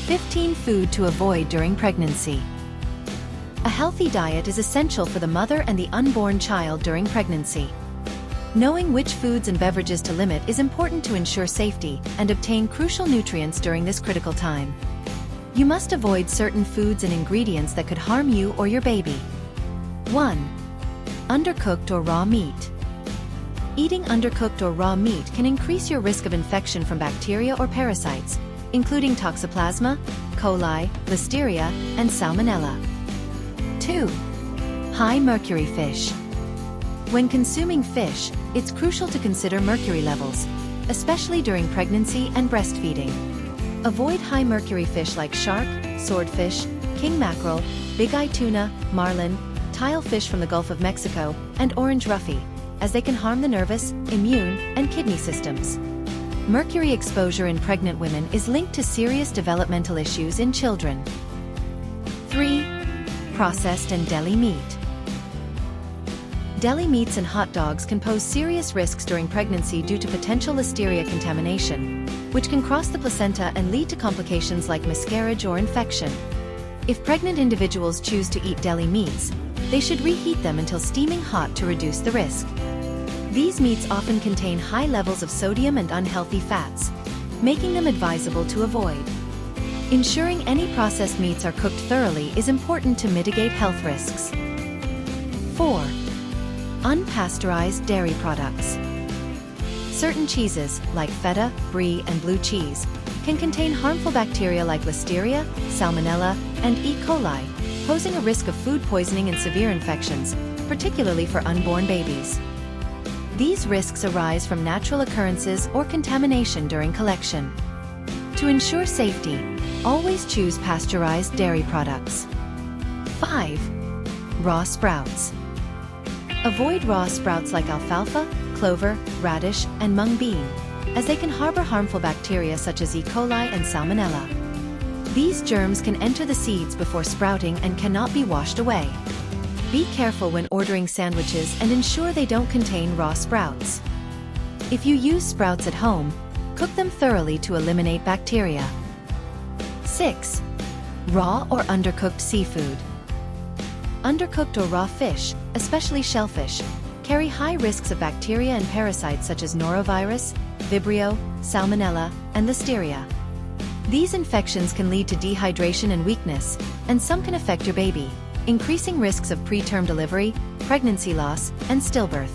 15 Food to avoid during pregnancy. A healthy diet is essential for the mother and the unborn child during pregnancy. Knowing which foods and beverages to limit is important to ensure safety and obtain crucial nutrients during this critical time. You must avoid certain foods and ingredients that could harm you or your baby. 1. Undercooked or raw meat. Eating undercooked or raw meat can increase your risk of infection from bacteria or parasites, including Toxoplasma, coli, Listeria, and Salmonella. 2. High mercury fish. When consuming fish, it's crucial to consider mercury levels, especially during pregnancy and breastfeeding. Avoid high mercury fish like shark, swordfish, king mackerel, big-eye tuna, marlin, tilefish from the Gulf of Mexico, and orange roughy, as they can harm the nervous, immune, and kidney systems. Mercury exposure in pregnant women is linked to serious developmental issues in children. 3. Processed and deli meat. Deli meats and hot dogs can pose serious risks during pregnancy due to potential Listeria contamination, which can cross the placenta and lead to complications like miscarriage or infection. If pregnant individuals choose to eat deli meats, they should reheat them until steaming hot to reduce the risk. These meats often contain high levels of sodium and unhealthy fats, making them advisable to avoid. Ensuring any processed meats are cooked thoroughly is important to mitigate health risks. 4. Unpasteurized dairy products. Certain cheeses, like feta, brie, and blue cheese, can contain harmful bacteria like Listeria, Salmonella, and E. coli, posing a risk of food poisoning and severe infections, particularly for unborn babies. These risks arise from natural occurrences or contamination during collection. To ensure safety, always choose pasteurized dairy products. 5. Raw sprouts. Avoid raw sprouts like alfalfa, clover, radish, and mung bean, as they can harbor harmful bacteria such as E. coli and Salmonella. These germs can enter the seeds before sprouting and cannot be washed away. Be careful when ordering sandwiches and ensure they don't contain raw sprouts. If you use sprouts at home, cook them thoroughly to eliminate bacteria. 6. Raw or undercooked seafood. Undercooked or raw fish, especially shellfish, carry high risks of bacteria and parasites such as norovirus, Vibrio, Salmonella, and Listeria. These infections can lead to dehydration and weakness, and some can affect your baby, increasing risks of preterm delivery, pregnancy loss, and stillbirth.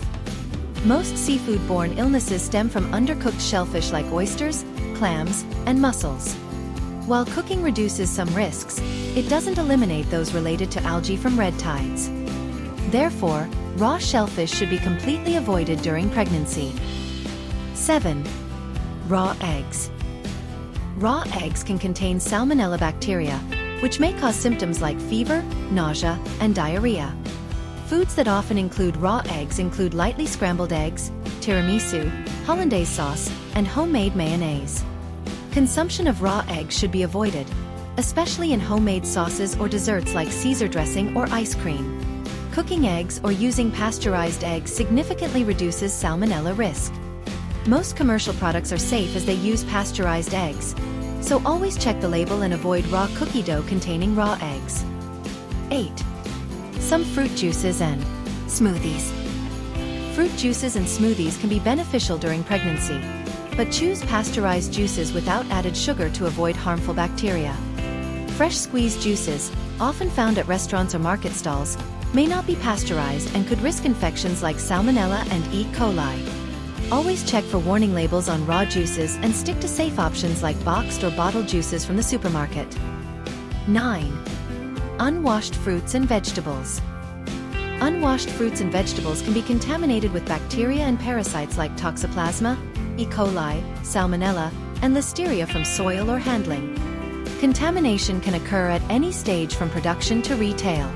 Most seafood-borne illnesses stem from undercooked shellfish like oysters, clams, and mussels. While cooking reduces some risks, it doesn't eliminate those related to algae from red tides. Therefore, raw shellfish should be completely avoided during pregnancy. 7. Raw eggs. Raw eggs can contain Salmonella bacteria, which may cause symptoms like fever, nausea, and diarrhea. Foods that often include raw eggs include lightly scrambled eggs, tiramisu, hollandaise sauce, and homemade mayonnaise. Consumption of raw eggs should be avoided, especially in homemade sauces or desserts like Caesar dressing or ice cream. Cooking eggs or using pasteurized eggs significantly reduces Salmonella risk. Most commercial products are safe as they use pasteurized eggs, so always check the label and avoid raw cookie dough containing raw eggs. 8. Some fruit juices and smoothies. Fruit juices and smoothies can be beneficial during pregnancy, but choose pasteurized juices without added sugar to avoid harmful bacteria. Fresh squeezed juices, often found at restaurants or market stalls, may not be pasteurized and could risk infections like Salmonella and E. coli. Always check for warning labels on raw juices and stick to safe options like boxed or bottled juices from the supermarket. 9. Unwashed fruits and vegetables. Unwashed fruits and vegetables can be contaminated with bacteria and parasites like Toxoplasma, E. coli, Salmonella, and Listeria from soil or handling. Contamination can occur at any stage from production to retail.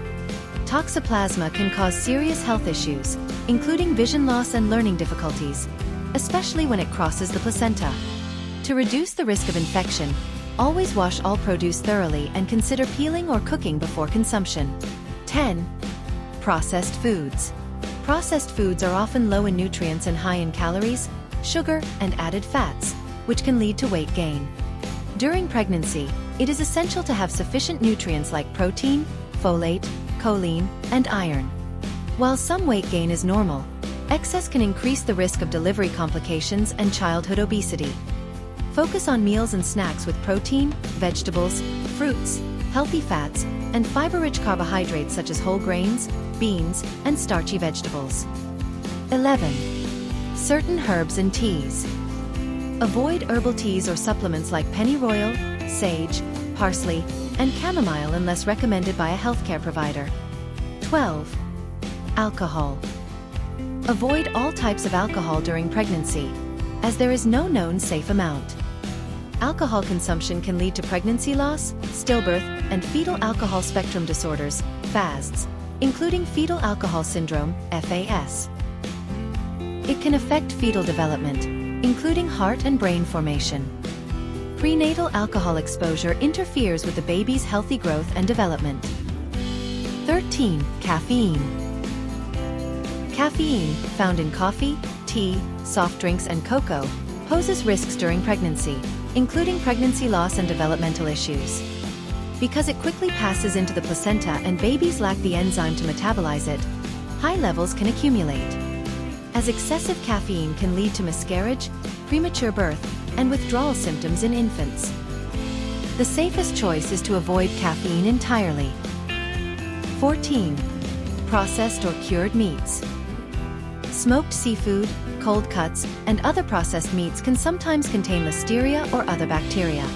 Toxoplasma can cause serious health issues, including vision loss and learning difficulties, especially when it crosses the placenta. To reduce the risk of infection, always wash all produce thoroughly and consider peeling or cooking before consumption. 10. Processed foods. Processed foods are often low in nutrients and high in calories, sugar, and added fats, which can lead to weight gain. During pregnancy, it is essential to have sufficient nutrients like protein, folate, choline, and iron. While some weight gain is normal, excess can increase the risk of delivery complications and childhood obesity. Focus on meals and snacks with protein, vegetables, fruits, healthy fats, and fiber-rich carbohydrates such as whole grains, beans, and starchy vegetables. 11. Certain herbs and teas. Avoid herbal teas or supplements like pennyroyal, sage, parsley, and chamomile unless recommended by a healthcare provider. 12. Alcohol. Avoid all types of alcohol during pregnancy, as there is no known safe amount. Alcohol consumption can lead to pregnancy loss, stillbirth, and fetal alcohol spectrum disorders, FASDs, including fetal alcohol syndrome, FAS. It can affect fetal development, including heart and brain formation. Prenatal alcohol exposure interferes with the baby's healthy growth and development. 13. Caffeine. Caffeine, found in coffee, tea, soft drinks, and cocoa, poses risks during pregnancy, including pregnancy loss and developmental issues. Because it quickly passes into the placenta and babies lack the enzyme to metabolize it, high levels can accumulate. As excessive caffeine can lead to miscarriage, premature birth, and withdrawal symptoms in infants. The safest choice is to avoid caffeine entirely. 14. Processed or cured meats. Smoked seafood, cold cuts, and other processed meats can sometimes contain listeria or other bacteria.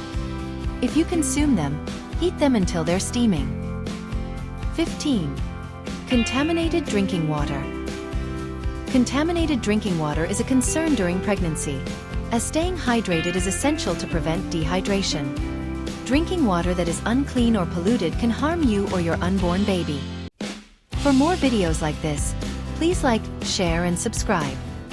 If you consume them, heat them until they're steaming. 15. Contaminated drinking water. Contaminated drinking water is a concern during pregnancy, as staying hydrated is essential to prevent dehydration. Drinking water that is unclean or polluted can harm you or your unborn baby. For more videos like this, please like, share, and subscribe.